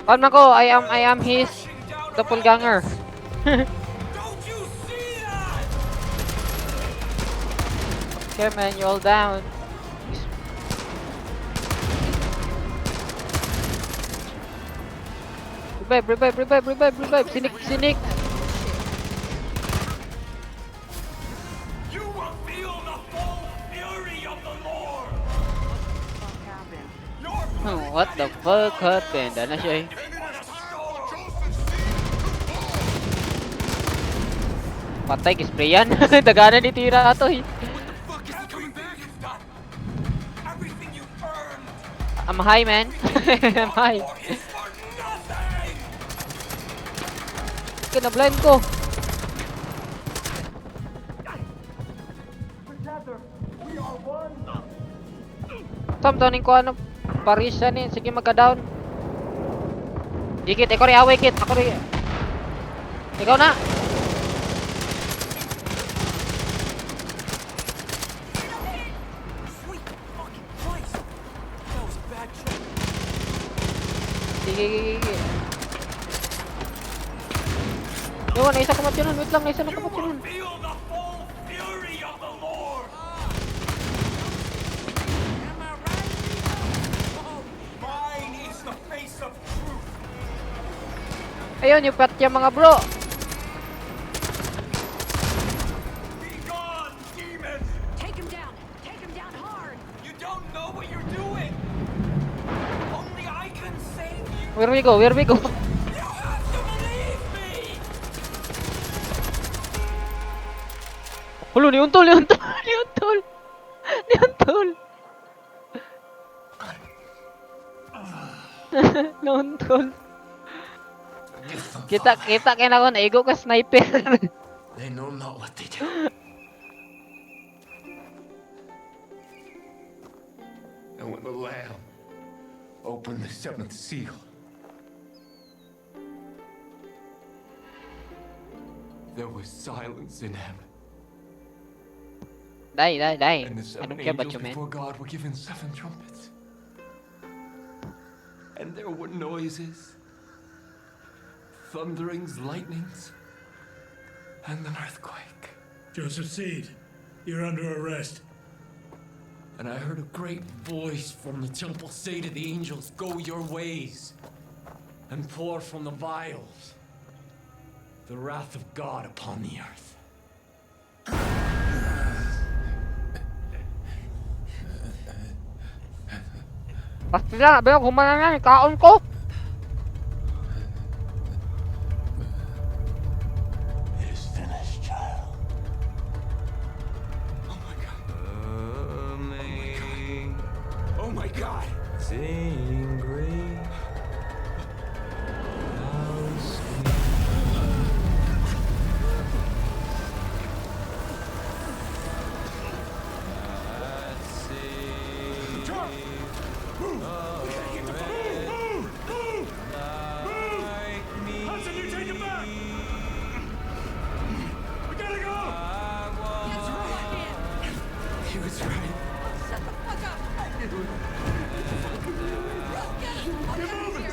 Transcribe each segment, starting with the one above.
Palm na ko, I am his doppelganger. Okay man, you all down. Revive. Sinik. You will feel the full fury of the Lord. Your What the fuck happened? Ano siya eh? Patay, spray yan. Daganan ni tira to eh. everything you earned I'm high man. I'm high. is for nothing. Kina-blind ko. Tom, toning ko ano. Paris yan eh. Sige magka-down. Dikit, ikaw rin away kit. Ako rin. Ikaw na. Sweet fucking Christ. That was a bad trip. Sige. Yo, naisa kamat yun. Wait lang, naisa na kamat yun. Feel the full fury of the Lord. Am I right? Oh, mine is the face of truth. Ayun, yung pat yung mga bro. Be gone, demons. Take him down hard. You don't know what you're doing. Only I can save you. Where we go? You have to believe me. Hulo, niuntol. Nauntol. Kita kaya na ko naigo ka sniper. They know not what they do. And when the Lamb opened the seventh seal, there was silence in heaven. Die. And the I don't seven care about angels you, man. before God were given seven trumpets. And there were noises, thunderings, lightnings, and an earthquake. Joseph Seed, you're under arrest. And I heard a great voice from the temple say to the angels, "Go your ways, and pour from the vials the wrath of God upon the earth." Basta lang, sabi ko, humana na, kaon ko. It is finished, child. Oh my God. Oh my God. Sing great. Hudson, you take him back! We gotta go! He was right. Shut the fuck up. Get moving!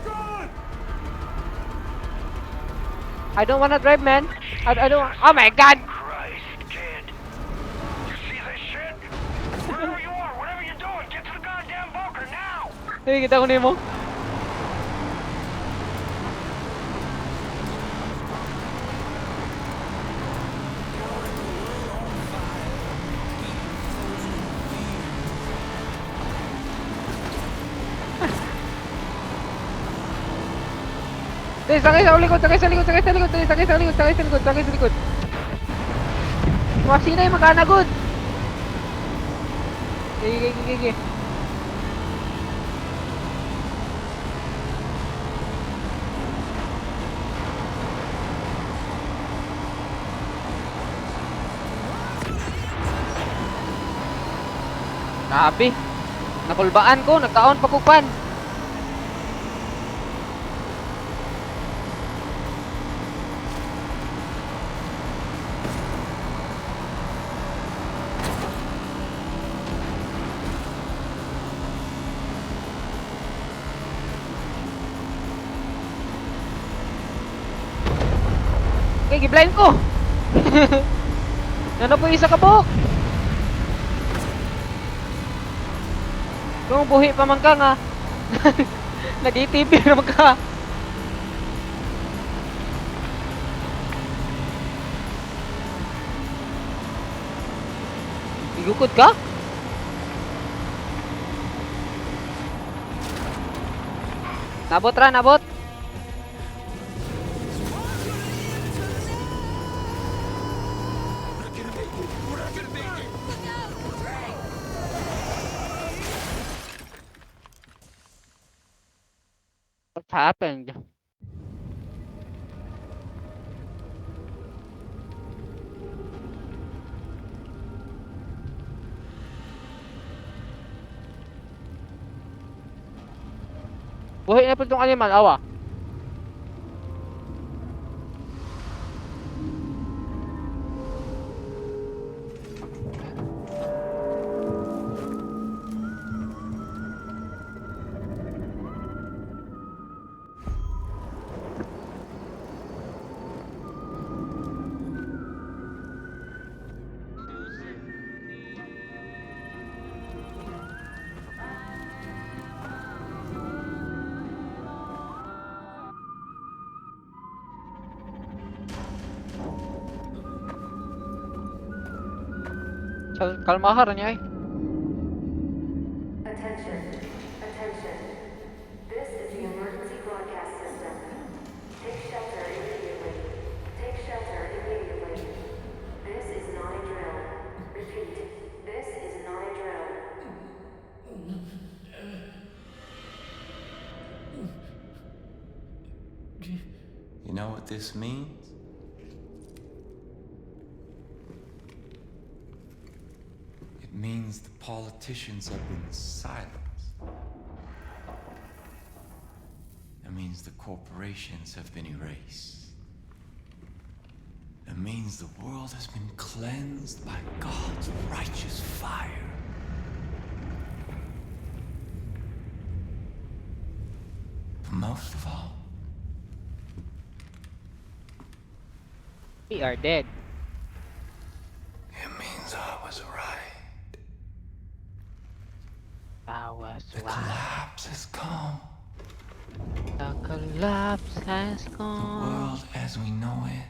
Drive! I don't wanna drive, man. I don't. Oh my god. Christ, kid. You see this shit? Wherever you are, whatever you're doing, get to the goddamn bunker now! Hey, kita ko nimo. Sakay sa likod. Masina yung magkanagod. Sige. Grabe. Nakulbaan ko, nagkaon pakupan. Okay, giblind ko. Ano po isa ka po? Kung buhi pa man ka nga. Nag-ITV naman ka. Igukod ka? Nabot ra, nabot. What happened? Buhay na po itong animal, awa. Kalmahar niya eh. Attention. Attention. This is the emergency broadcast system. Take shelter immediately. Take shelter immediately. This is not a drill. Repeat. This is not a drill. You know what this means? It means the politicians have been silenced. It means the corporations have been erased. It means the world has been cleansed by God's righteous fire. But most of all, We are dead. it means I was right. I was The right. collapse has come. The collapse has The gone. world as we know it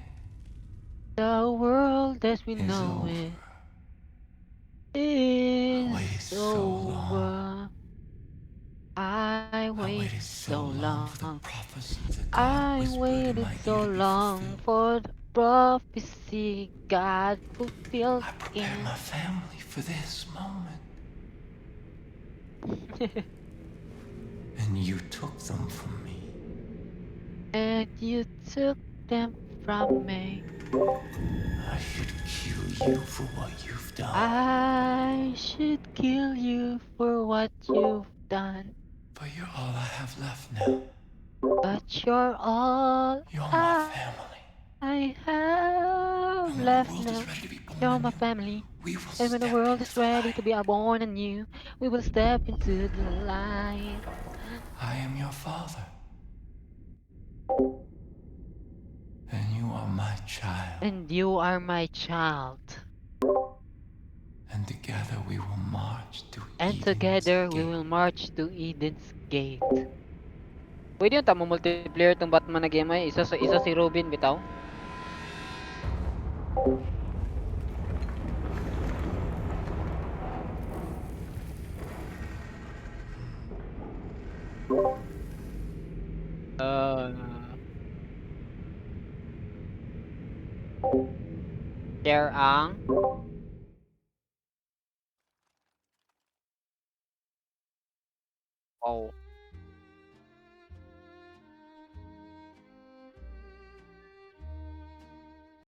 The world as we is know over. it waited is so long. over. I I waited waited so so long for the long. prophecy that God I whispered in waited my so ear to be long fulfilled. for the prophecy God fulfilled I prepared in. my family for this moment, and you took them from me. And you took them from me. I should kill you for what you've done. I should kill you for what you've done. But you're all I have left now. But you're all You're my family. I have And when the left world now. is ready to be born You're my anew, family. we will And when the step world into is the ready to light. be born anew, we will step into the light. I am your father. And you are my child. And you are my child. And together we will march to And Eden's together we gate. will march to Eden's gate. Pwede yung tamo multiplayer tong Batman na game ay isa si Robin bitaw. Share ang oh